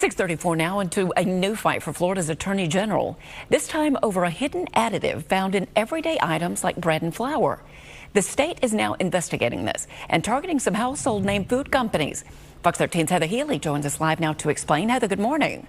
6:34 now into a new fight for Florida's Attorney General, this time over a hidden additive found in everyday items like bread and flour. The state is now investigating this and targeting some household name food companies. Fox 13's Heather Healy joins us live now to explain. Heather, good morning.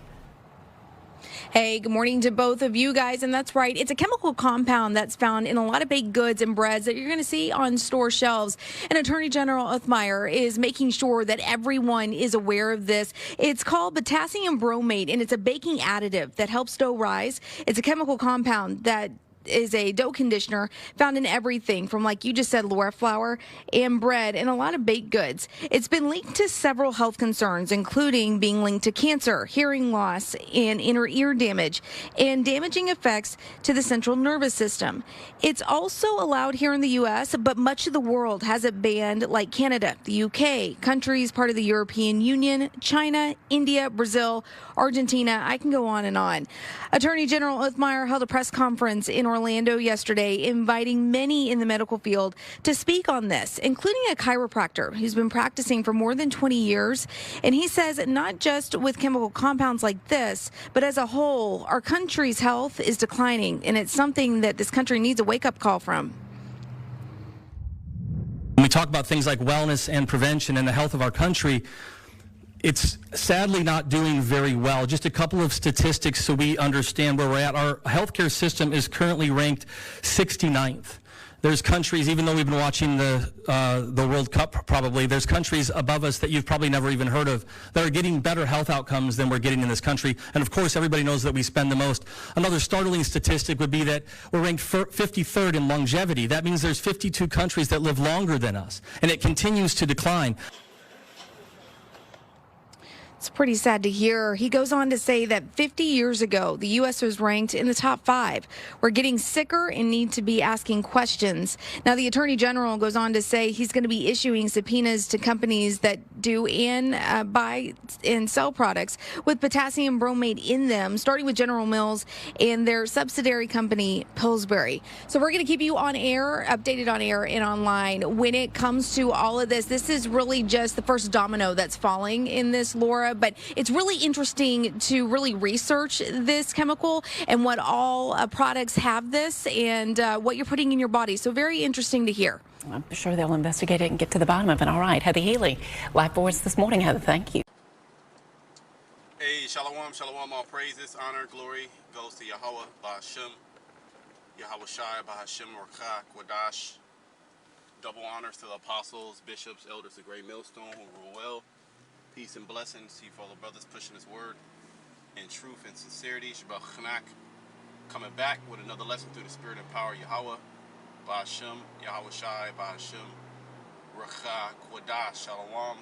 Hey, good morning to both of you guys. And that's right. It's a chemical compound that's found in a lot of baked goods and breads that you're going to see on store shelves. And Attorney General Othmeyer is making sure that everyone is aware of this. It's called potassium bromate, and it's a baking additive that helps dough rise. It's a chemical compound that is a dough conditioner found in everything from, like you just said, Laura, flour and bread and a lot of baked goods. It's been linked to several health concerns, including being linked to cancer, hearing loss, and inner ear damage, and damaging effects to the central nervous system. It's also allowed here in the U.S., but much of the world has it banned, like Canada, the U.K., countries part of the European Union, China, India, Brazil, Argentina. I can go on and on. Attorney General Othmeyer held a press conference in Orlando yesterday, inviting many in the medical field to speak on this, including a chiropractor who's been practicing for more than 20 years. And he says not just with chemical compounds like this, but as a whole, our country's health is declining, and it's something that this country needs a wake-up call from. When we talk about things like wellness and prevention and the health of our country, it's sadly not doing very well. Just a couple of statistics so we understand where we're at. Our healthcare system is currently ranked 69th. There's countries, even though we've been watching the World Cup probably, there's countries above us that you've probably never even heard of that are getting better health outcomes than we're getting in this country. And of course, everybody knows that we spend the most. Another startling statistic would be that we're ranked 53rd in longevity. That means there's 52 countries that live longer than us, and it continues to decline. It's pretty sad to hear. He goes on to say that 50 years ago, the U.S. was ranked in the top 5. We're getting sicker and need to be asking questions. Now, the Attorney General goes on to say he's going to be issuing subpoenas to companies that do and buy and sell products with potassium bromate in them, starting with General Mills and their subsidiary company, Pillsbury. So we're going to keep you on air, updated on air and online. When it comes to all of this, this is really just the first domino that's falling in this, Laura. But it's really interesting to really research this chemical and what all products have this and what you're putting in your body. So very interesting to hear. I'm sure they'll investigate it and get to the bottom of it. All right, Heather Healy, live for us this morning. Heather, thank you. Hey, shalom, shalom, all praises, honor, glory goes to Yahweh, Ba'ashem, Yahweh Shai, Ba'ashem, Orcha, Quadash. Double honors to the apostles, bishops, elders, the great millstone who rule well. Peace and blessings to you for all the brothers pushing his word in truth and sincerity. Shabbat Chanak, coming back with another lesson through the spirit and power of Yahweh. Ba'ashem, Yahweh Shai, Ba'ashem, Racha, Quadash, Shalom,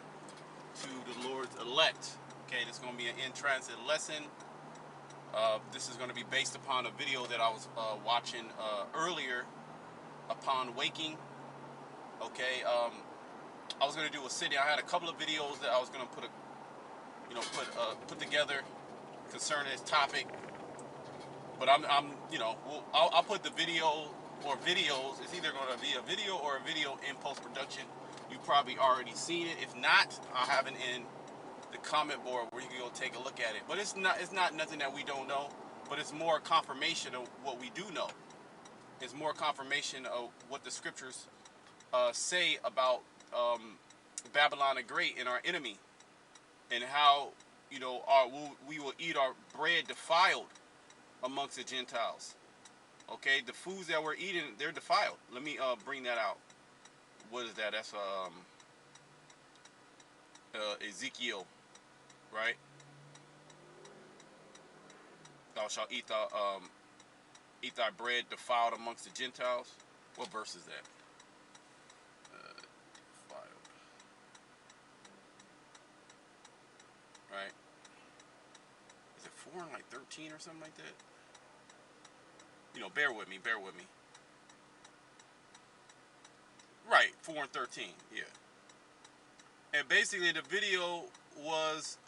to the Lord's elect. Okay, this is going to be an in-transit lesson. This is going to be based upon a video that I was watching earlier upon waking. Okay, I was gonna do a sitting. I had a couple of videos that I was gonna put together concerning this topic. But I'll put the video or videos. It's either gonna be a video or a video in post production. You probably already seen it. If not, I'll have it in the comment board where you can go take a look at it. But it's not nothing that we don't know. But it's more confirmation of what we do know. It's more confirmation of what the scriptures say about Babylon the Great and our enemy, and how we will eat our bread defiled amongst the Gentiles. Okay, the foods that we're eating, they're defiled. Let me bring that out. What is that? That's Ezekiel, right? Thou shalt eat thy bread defiled amongst the Gentiles. What verse is that? Right? Is it 4 and like 13 or something like that? Bear with me. Right, 4 and 13, yeah. And basically the video was,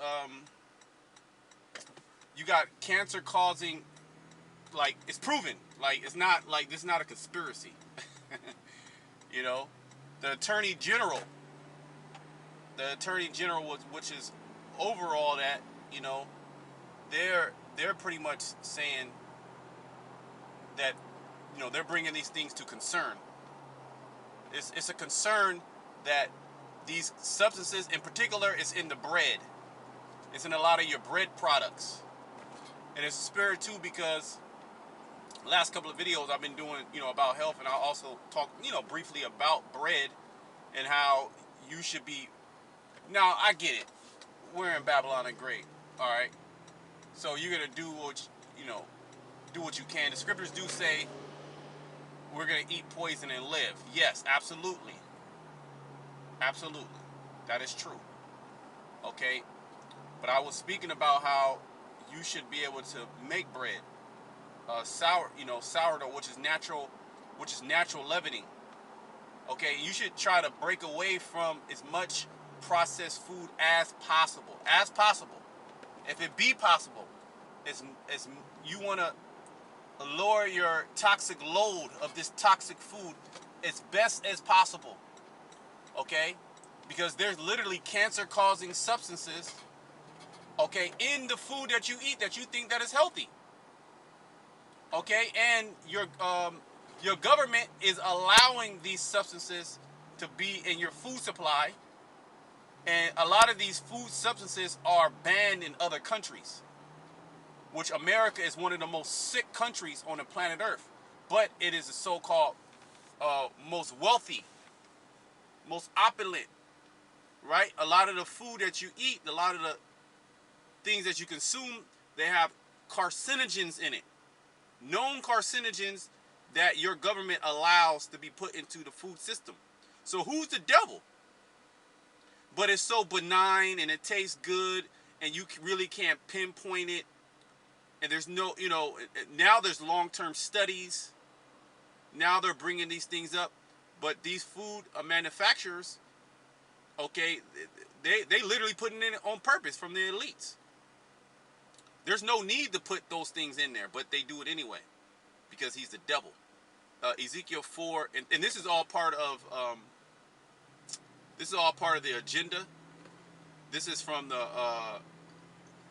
you got cancer causing, like, it's proven. Like, it's not, like, this is not a conspiracy. The Attorney General, which is overall that, you know, they're pretty much saying that, you know, they're bringing these things to concern. It's a concern that these substances, in particular, is in the bread. It's in a lot of your bread products. And it's a spirit too, because last couple of videos I've been doing, you know, about health, and I'll also talk, you know, briefly about bread and how you should be. Now, I get it. We're in Babylon and great, all right? So you're going to do what, you know, do what you can. The scriptures do say we're going to eat poison and live. Yes, absolutely. Absolutely. That is true. Okay? But I was speaking about how you should be able to make bread. Sourdough, which is natural leavening. Okay, you should try to break away from as much processed food as possible. As possible. If it be possible, as you want to lower your toxic load of this toxic food as best as possible. Okay? Because there's literally cancer-causing substances, okay, in the food that you eat that you think that is healthy. Okay? And your government is allowing these substances to be in your food supply. And a lot of these food substances are banned in other countries, which America is one of the most sick countries on the planet Earth. But it is the so-called most wealthy, most opulent, right? A lot of the food that you eat, a lot of the things that you consume, they have carcinogens in it. Known carcinogens that your government allows to be put into the food system. So who's the devil? But it's so benign and it tastes good and you really can't pinpoint it. And there's no, you know, now there's long-term studies. Now they're bringing these things up. But these food manufacturers, okay, they literally putting it in on purpose from the elites. There's no need to put those things in there, but they do it anyway because he's the devil. Ezekiel 4, and this is all part of the agenda. This is from the,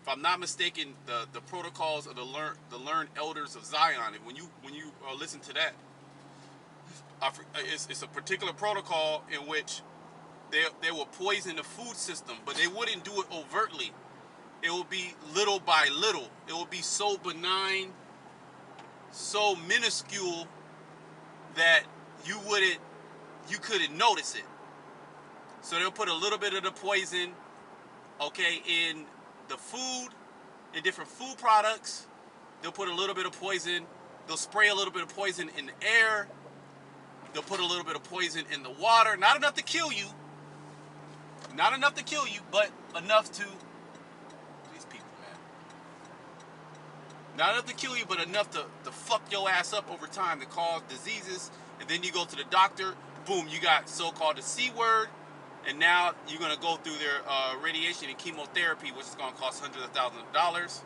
if I'm not mistaken, the protocols of the learned elders of Zion. And when you listen to that, it's a particular protocol in which they will poison the food system, but they wouldn't do it overtly. It will be little by little. It will be so benign, so minuscule that you couldn't notice it. So they'll put a little bit of the poison, okay, in the food, in different food products. They'll put a little bit of poison. They'll spray a little bit of poison in the air. They'll put a little bit of poison in the water. Not enough to kill you. Not enough to kill you, but enough to... These people, man. Not enough to kill you, but enough to fuck your ass up over time, to cause diseases. And then you go to the doctor. Boom, you got so-called the C word. And now you're going to go through their radiation and chemotherapy, which is going to cost hundreds of thousands of dollars.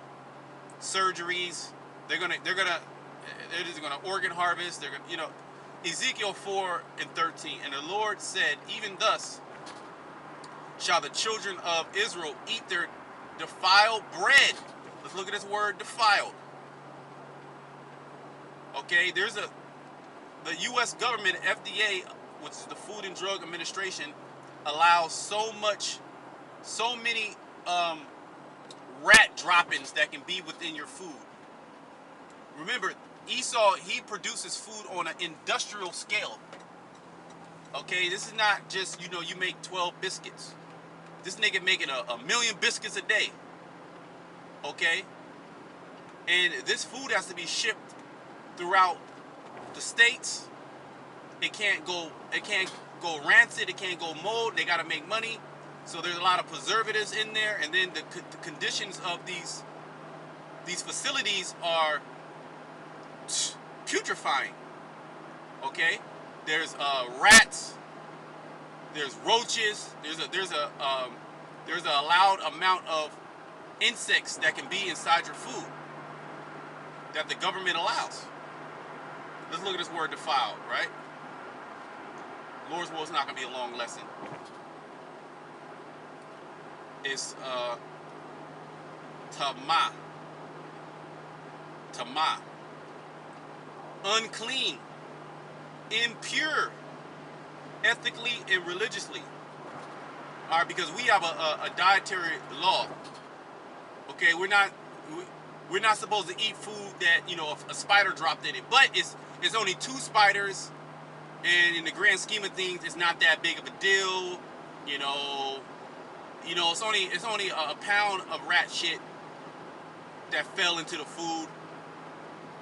Surgeries. They're just going to organ harvest. They're going to, you know... Ezekiel 4 and 13, and the Lord said, even thus shall the children of Israel eat their defiled bread. Let's look at this word, defiled. Okay, the U.S. government, FDA, which is the Food and Drug Administration, allows so many rat droppings that can be within your food. Remember, Esau, he produces food on an industrial scale. Okay, this is not just, you know, you make 12 biscuits. This nigga making a million biscuits a day. Okay? And this food has to be shipped throughout the states. It can't go rancid, it can't go mold. They gotta make money. So there's a lot of preservatives in there, and then the conditions of these facilities are putrefying. Okay, there's rats, there's roaches, there's a allowed amount of insects that can be inside your food that the government allows. Let's look at this word defiled, right? Lord's will is not going to be a long lesson. It's Tama. Tama. Unclean. Impure. Ethically and religiously. All right, because we have a dietary law. Okay, we're not supposed to eat food that, you know, a spider dropped in it. But it's only 2 spiders, and in the grand scheme of things, it's not that big of a deal. You know, it's only a pound of rat shit that fell into the food.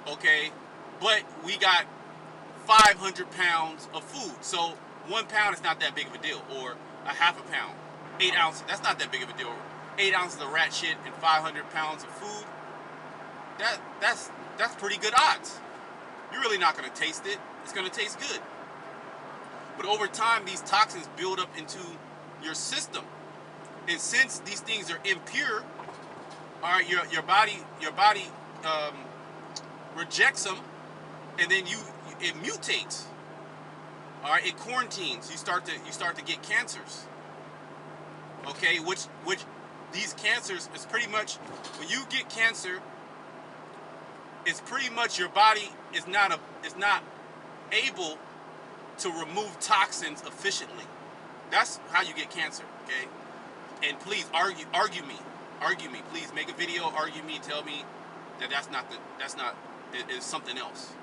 Okay, but we got 500 pounds of food, so 1 pound is not that big of a deal, or a half a pound, 8 ounces. That's not that big of a deal. 8 ounces of rat shit and 500 pounds of food. That's pretty good odds. You're really not going to taste it. It's going to taste good. But over time, these toxins build up into your system, and since these things are impure, all right, your body rejects them, and then it mutates. All right, it quarantines. You start to get cancers. Okay, which these cancers is pretty much, when you get cancer, it's pretty much your body is not able to remove toxins efficiently. That's how you get cancer. Okay, and please argue me. Please make a video, argue me, tell me that it is something else.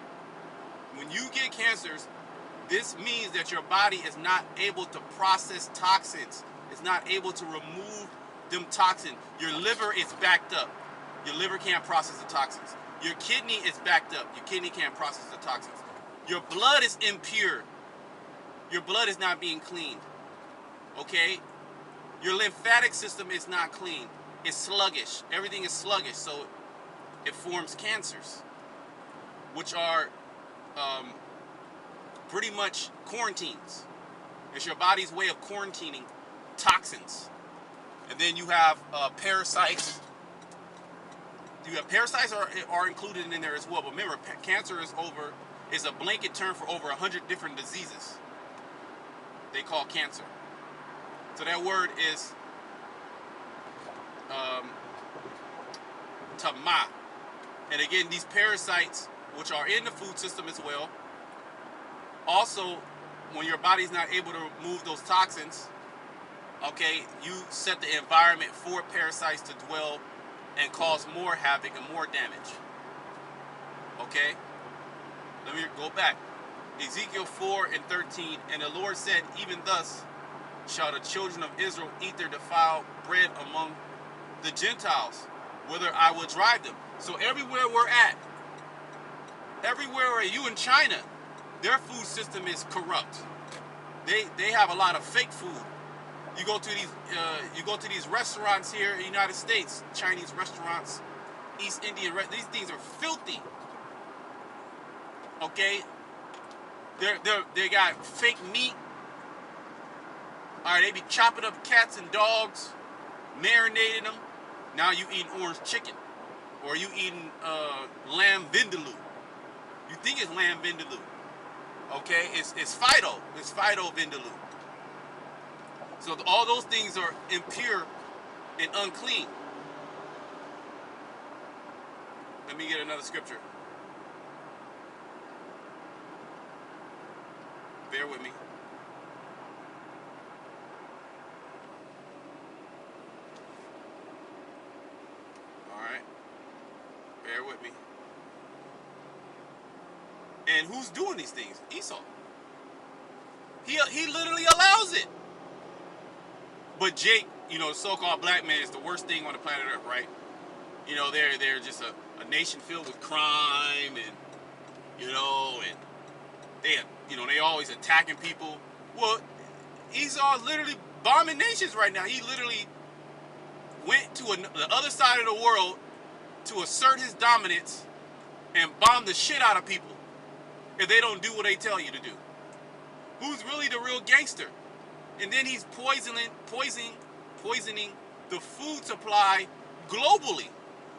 When you get cancers, this means that your body is not able to process toxins. It's not able to remove them toxins. Your liver is backed up. Your liver can't process the toxins. Your kidney is backed up. Your kidney can't process the toxins. Your blood is impure. Your blood is not being cleaned. Okay? Your lymphatic system is not clean. It's sluggish. Everything is sluggish, so it forms cancers, which are pretty much quarantines. It's your body's way of quarantining toxins. And then you have parasites. Parasites are included in there as well. But remember, cancer is a blanket term for over 100 different diseases they call cancer. So that word is tama. And again, these parasites, which are in the food system as well, also, when your body's not able to remove those toxins, okay, you set the environment for parasites to dwell and cause more havoc and more damage. Okay? Let me go back. Ezekiel 4:13, and the Lord said, even thus shall the children of Israel eat their defiled bread among the Gentiles, whither I will drive them. So everywhere we're at, everywhere you in China, their food system is corrupt. They have a lot of fake food. You go to these restaurants here in the United States, Chinese restaurants, East Indian these things are filthy. Okay, they got fake meat. All right, they be chopping up cats and dogs, marinating them. Now you eating orange chicken, or you eating lamb vindaloo. You think it's lamb vindaloo? Okay, it's Fido. It's Fido vindaloo. So all those things are impure and unclean. Let me get another scripture. Bear with me. All right. Bear with me. And who's doing these things? Esau. He literally allows it. But Jake, the so-called black man, is the worst thing on the planet Earth, right? They're just a nation filled with crime, and and they always attacking people. Well, Esau literally bombing nations right now. He literally went to the other side of the world to assert his dominance and bomb the shit out of people if they don't do what they tell you to do. Who's really the real gangster? And then he's poisoning the food supply globally.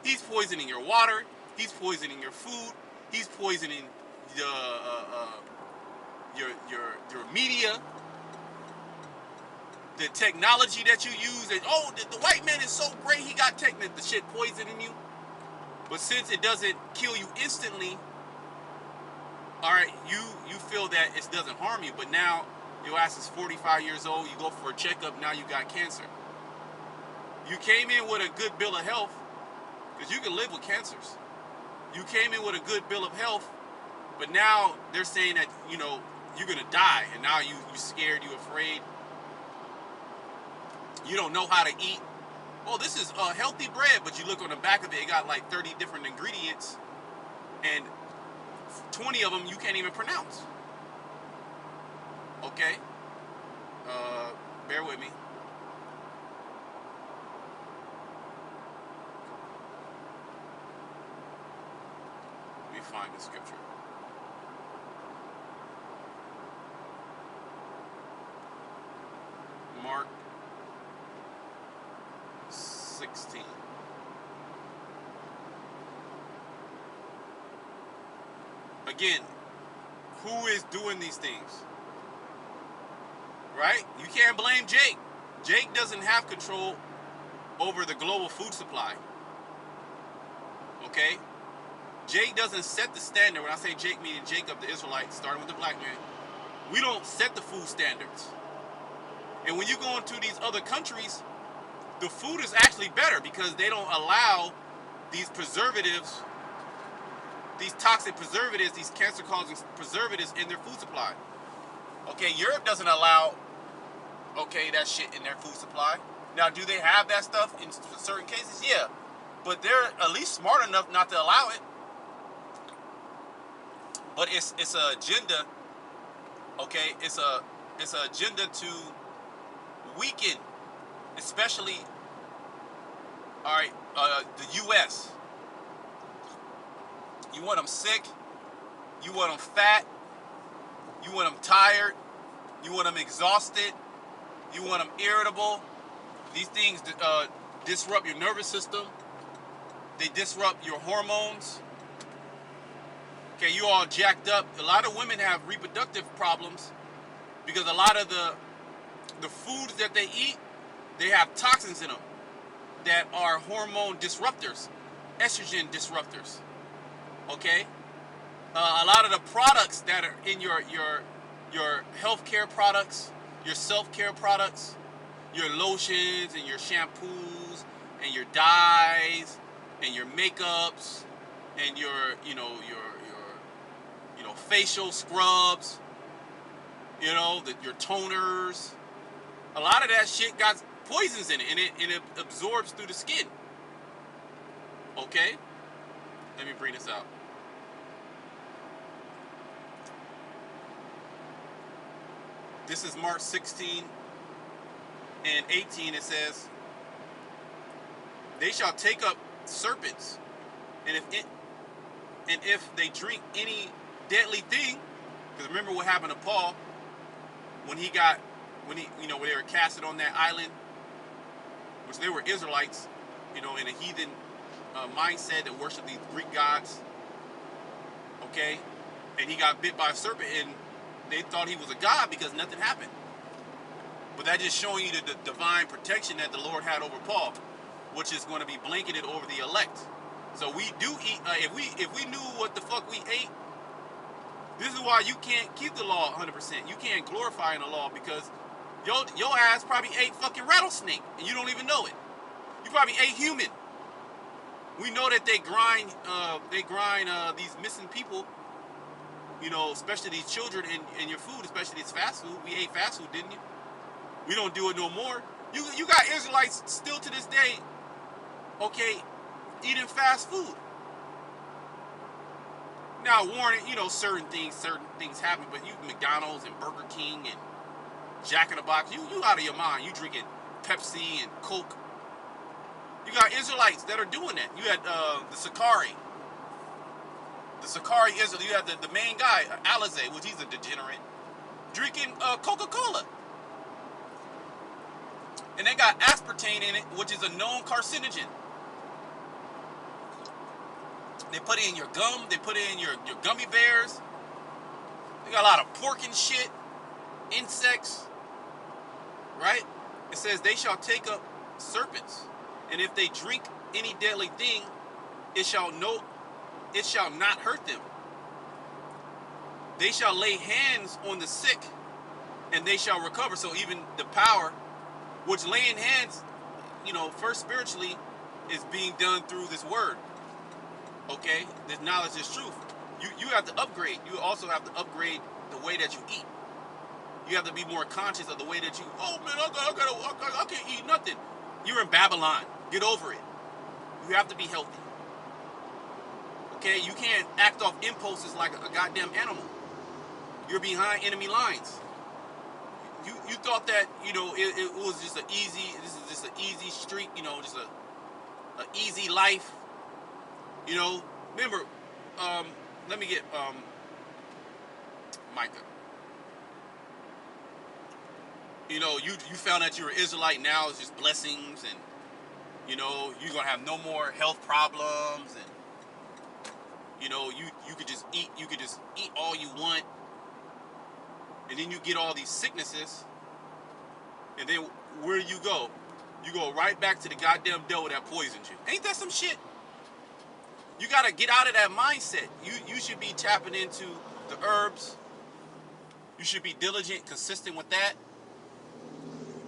He's poisoning your water. He's poisoning your food. He's poisoning your media. the technology that you use, and oh, the white man is so great, he got the shit poisoning you. But since it doesn't kill you instantly, all right, you feel that it doesn't harm you. But now your ass is 45 years old, you go for a checkup, now you got cancer. You came in with a good bill of health, because you can live with cancers. You came in with a good bill of health, but now they're saying that, you know, you're gonna die, and now you scared, you afraid. You don't know how to eat. Oh, this is healthy bread, but you look on the back of it, it got like 30 different ingredients, and 20 of them you can't even pronounce. Okay? Bear with me. Let me find the scripture. Mark 16. Again, who is doing these things? Right? You can't blame Jake. Jake doesn't have control over the global food supply. Okay? Jake doesn't set the standard. When I say Jake, meaning Jacob, the Israelite, starting with the black man. We don't set the food standards. And when you go into these other countries, the food is actually better because they don't allow these preservatives, these toxic preservatives, these cancer-causing preservatives in their food supply. Okay, Europe doesn't allow, okay, that shit in their food supply. Now, do they have that stuff in certain cases? Yeah. But they're at least smart enough not to allow it. But it's an agenda, okay? It's an agenda to weaken, especially, all right, the U.S. You want them sick, you want them fat, you want them tired, you want them exhausted, you want them irritable. These things disrupt your nervous system. They disrupt your hormones. Okay, you all jacked up. A lot of women have reproductive problems because a lot of the foods that they eat, they have toxins in them that are hormone disruptors, estrogen disruptors. Okay, a lot of the products that are in your healthcare products, your self-care products, your lotions and your shampoos and your dyes and your makeups and your facial scrubs, your toners. A lot of that shit got poisons in it, and it absorbs through the skin. Okay, let me bring this out. This is Mark 16 and 18. It says, "They shall take up serpents, and if they drink any deadly thing," because remember what happened to Paul when they were casted on that island, which they were Israelites, in a heathen mindset that worshiped these Greek gods. Okay, and he got bit by a serpent, and they thought he was a god because nothing happened. But that's just showing you the divine protection that the Lord had over Paul, which is going to be blanketed over the elect. So we do eat. If we knew what the fuck we ate, this is why you can't keep the law 100%. You can't glorify in the law because your ass probably ate fucking rattlesnake and you don't even know it. You probably ate human. We know that they grind these missing people, especially these children in your food, especially this fast food. We ate fast food, didn't you? We don't do it no more. You got Israelites still to this day, okay, eating fast food. Now, warning, certain things happen, but you McDonald's and Burger King and Jack in the Box, you out of your mind. You drinking Pepsi and Coke. You got Israelites that are doing that. You had the Sakari. The Sakari Israel. You had the main guy, Alizé, which he's a degenerate, drinking Coca-Cola. And they got aspartame in it, which is a known carcinogen. They put it in your gum. They put it in your gummy bears. They got a lot of pork and shit, insects, right? It says they shall take up serpents, and if they drink any deadly thing, it shall not hurt them. They shall lay hands on the sick, and they shall recover. So even the power, which laying hands, first spiritually, is being done through this word. Okay, this knowledge is truth. You have to upgrade. You also have to upgrade the way that you eat. You have to be more conscious of the way that you. Oh man, I can't eat nothing. You're in Babylon. Get over it. You have to be healthy. Okay, you can't act off impulses like a goddamn animal. You're behind enemy lines. You thought that it was just an easy. This is just an easy street. Just an easy life. Remember. Let me get Micah. You found that you're an Israelite now. It's just blessings, and you're gonna have no more health problems, and you could just eat. You could just eat all you want, and then you get all these sicknesses, and then where do you go? You go right back to the goddamn devil that poisoned you. Ain't that some shit? You gotta get out of that mindset. You should be tapping into the herbs. You should be diligent, consistent with that.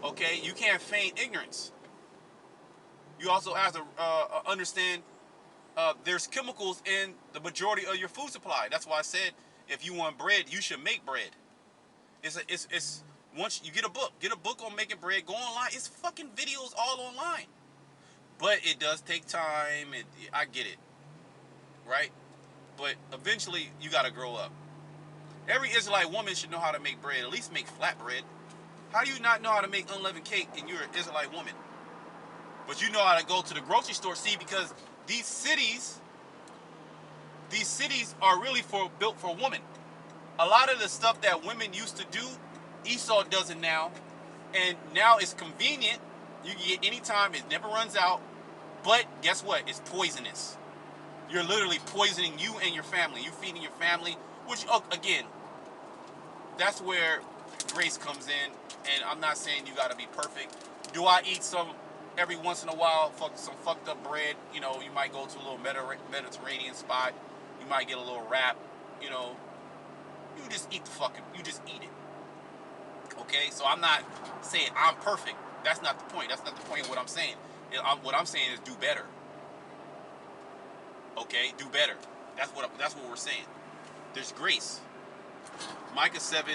Okay, you can't feign ignorance. You also have to understand there's chemicals in the majority of your food supply. That's why I said if you want bread, you should make bread. It's once you get a book on making bread. Go online. It's fucking videos all online. But it does take time. I get it, right? But eventually you got to grow up. Every Israelite woman should know how to make bread. At least make flat bread. How do you not know how to make unleavened cake and you're an Israelite woman? But you know how to go to the grocery store. See, because these cities are really built for women. A lot of the stuff that women used to do, Esau does it now. And now it's convenient. You can get anytime. It never runs out. But guess what? It's poisonous. You're literally poisoning you and your family. You're feeding your family. Which, again, that's where grace comes in. And I'm not saying you got to be perfect. Do I eat some every once in a while, some fucked up bread? You might go to a little Mediterranean spot. You might get a little wrap. You just eat you just eat it. Okay? So I'm not saying I'm perfect. That's not the point. That's not the point of what I'm saying. What I'm saying is do better. Okay? Do better. That's what we're saying. There's grace. Micah 7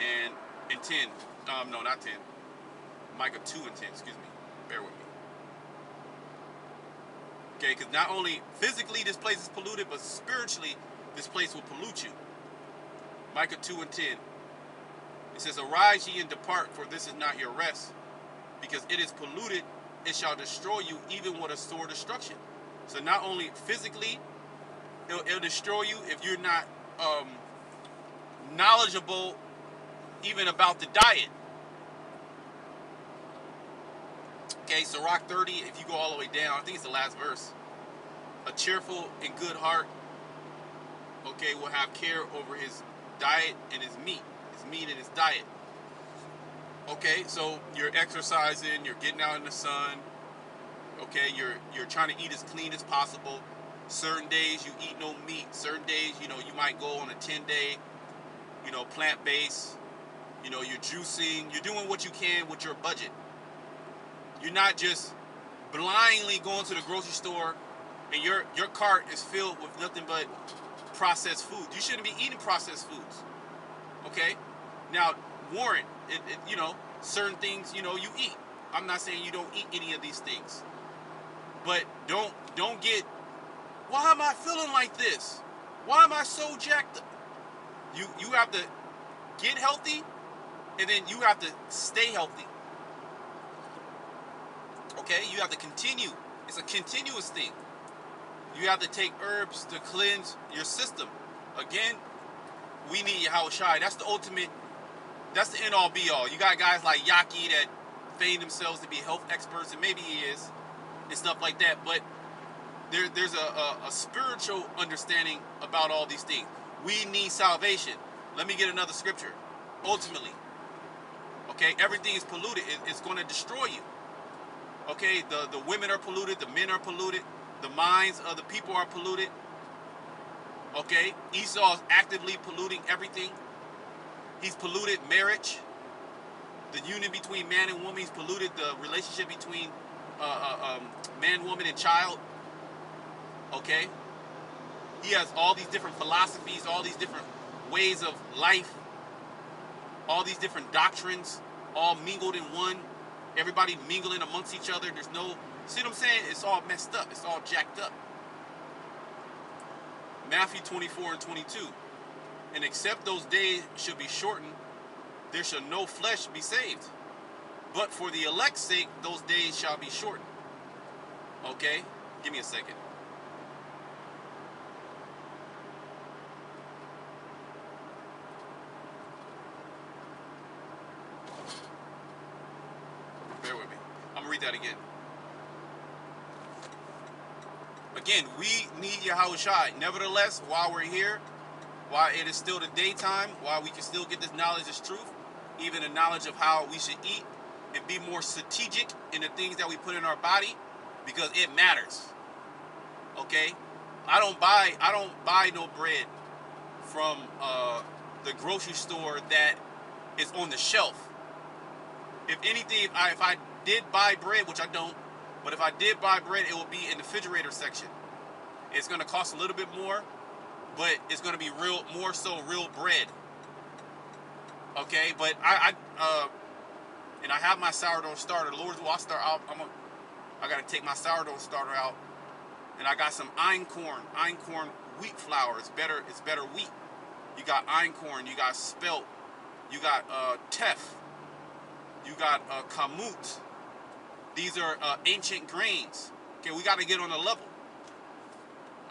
and 10. No, not 10. Micah 2 and 10, excuse me. Bear with me. Okay, because not only physically this place is polluted, but spiritually this place will pollute you. Micah 2 and 10. It says, arise ye and depart, for this is not your rest. Because it is polluted, it shall destroy you, even with a sore destruction. So not only physically, it'll destroy you if you're not knowledgeable even about the diet. Okay, so Sirach 30, if you go all the way down, I think it's the last verse. A cheerful and good heart, okay, will have care over his diet and his meat and his diet. Okay, so you're exercising, you're getting out in the sun, okay, you're trying to eat as clean as possible. Certain days you eat no meat. Certain days, you might go on a 10-day, plant-based. You're juicing. You're doing what you can with your budget. You're not just blindly going to the grocery store and your cart is filled with nothing but processed food. You shouldn't be eating processed foods. Okay? Now, warrant, certain things, you eat. I'm not saying you don't eat any of these things. But don't get, why am I feeling like this? Why am I so jacked up? You have to get healthy, and then you have to stay healthy. Okay? You have to continue. It's a continuous thing. You have to take herbs to cleanse your system. Again, we need Yahushua. That's the ultimate, that's the end all be all. You got guys like Yaki that feign themselves to be health experts, and maybe he is, and stuff like that, but there's a spiritual understanding about all these things. We need salvation. Let me get another scripture. Ultimately, okay, Okay, everything is polluted. It's going to destroy you. Okay, the women are polluted, the men are polluted, the minds of the people are polluted. Okay, Esau is actively polluting everything. He's polluted marriage, the union between man and woman. He's polluted the relationship between man, woman, and child. Okay, he has all these different philosophies, all these different ways of life, all these different doctrines, all mingled in one. Everybody mingling amongst each other. There's no, see what I'm saying? It's all messed up. It's all jacked up. Matthew 24 and 22. And except those days should be shortened, there shall no flesh be saved. But for the elect's sake, those days shall be shortened. Okay? Give me a second. Bear with me. I'm going to read that again. Again, we need Yahweh Shai. Nevertheless, while we're here, while it is still the daytime, while we can still get this knowledge as truth, even the knowledge of how we should eat and be more strategic in the things that we put in our body, because it matters. Okay? I don't buy no bread from the grocery store that is on the shelf. If anything, if I did buy bread, which I don't, but if I did buy bread, it will be in the refrigerator section. It's going to cost a little bit more, but it's going to be more so real bread. Okay, but I have my sourdough starter. Lord's will, I got to take my sourdough starter out, and I got some einkorn wheat flour. It's better wheat. You got einkorn, you got spelt, you got teff, you got kamut. These are ancient grains. Okay, we got to get on the level.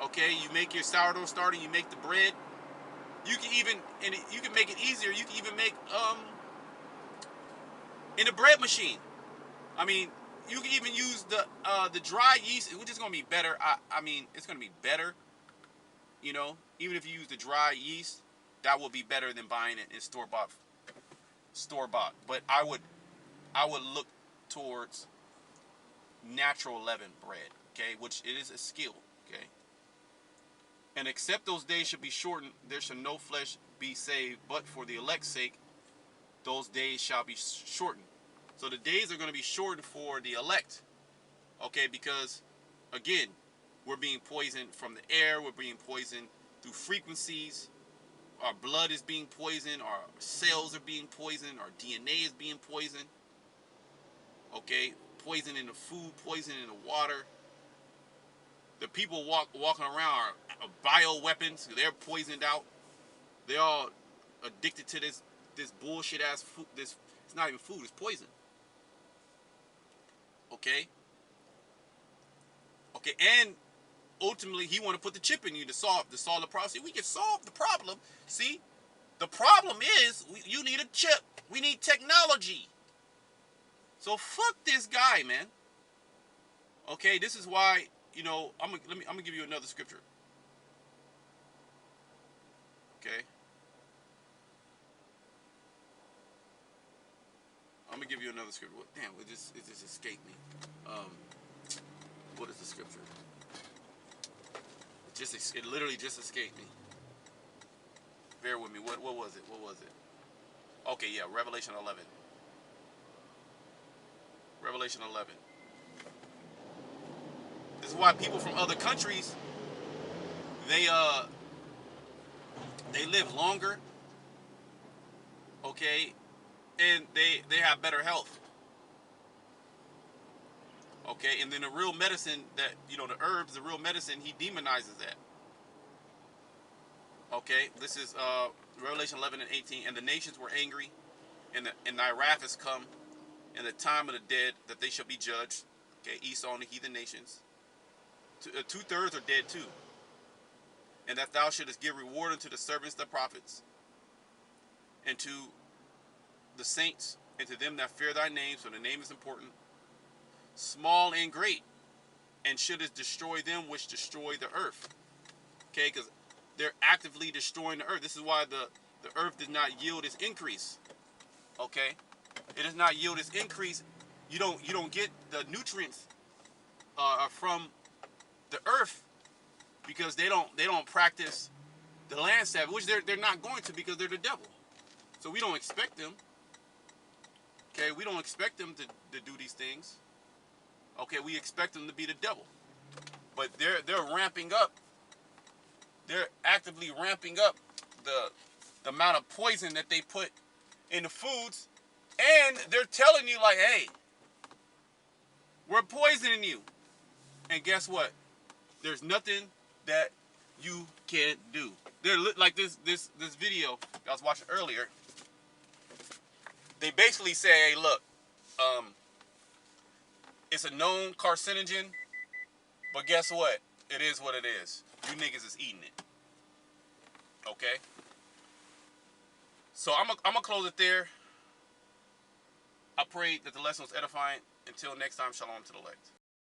Okay, you make your sourdough starter, you make the bread. You can even, and you can make it easier. You can even make in a bread machine. I mean, you can even use the dry yeast, which is going to be better. I mean, it's going to be better. You know, even if you use the dry yeast, that will be better than buying it in store bought. But I would look towards natural leavened bread, okay, which it is a skill, okay. And except those days should be shortened, there shall no flesh be saved, but for the elect's sake, those days shall be shortened. So the days are going to be shortened for the elect, okay, because again, we're being poisoned from the air, we're being poisoned through frequencies, our blood is being poisoned, our cells are being poisoned, our DNA is being poisoned, okay. Poison in the food, poison in the water. The people walking around are bioweapons. They're poisoned out. They're all addicted to this bullshit ass food. It's not even food. It's poison. Okay. Okay. And ultimately, he want to put the chip in you to solve the problem. See, we can solve the problem. See, the problem is you need a chip. We need technology. So fuck this guy, man. Okay, this is why, you know, I'm gonna give you another scripture. Okay. I'm gonna give you another scripture. Damn, it just escaped me. What is the scripture? It literally just escaped me. Bear with me. What was it? Okay, yeah, Revelation 11. Revelation 11. This is why people from other countries, they live longer, okay, and they have better health, okay. And then the real medicine that, you know, the herbs, the real medicine, he demonizes that. Okay, this is Revelation 11 and 18. And the nations were angry, and thy wrath is come, and the time of the dead, that they shall be judged. Okay, Esau and the heathen nations. 2/3 are dead too. And that thou shouldest give reward unto the servants, the prophets, and to the saints, and to them that fear thy name. So the name is important. Small and great, and shouldest destroy them which destroy the earth. Okay, because they're actively destroying the earth. This is why the earth does not yield its increase. Okay. It does not yield its increase. You don't get the nutrients from the earth because they don't practice the land Sabbath, which they're not going to because they're the devil. So we don't expect them. Okay, we don't expect them to do these things. Okay, we expect them to be the devil. But they're ramping up. They're actively ramping up the amount of poison that they put in the foods, and they're telling you like, hey, we're poisoning you. And guess what? There's nothing that you can't do. They're like this video I was watching earlier. They basically say, hey, look, it's a known carcinogen, but guess what? It is what it is. You niggas is eating it. Okay? So I'm gonna close it there. I pray that the lesson was edifying. Until next time, shalom to the elect.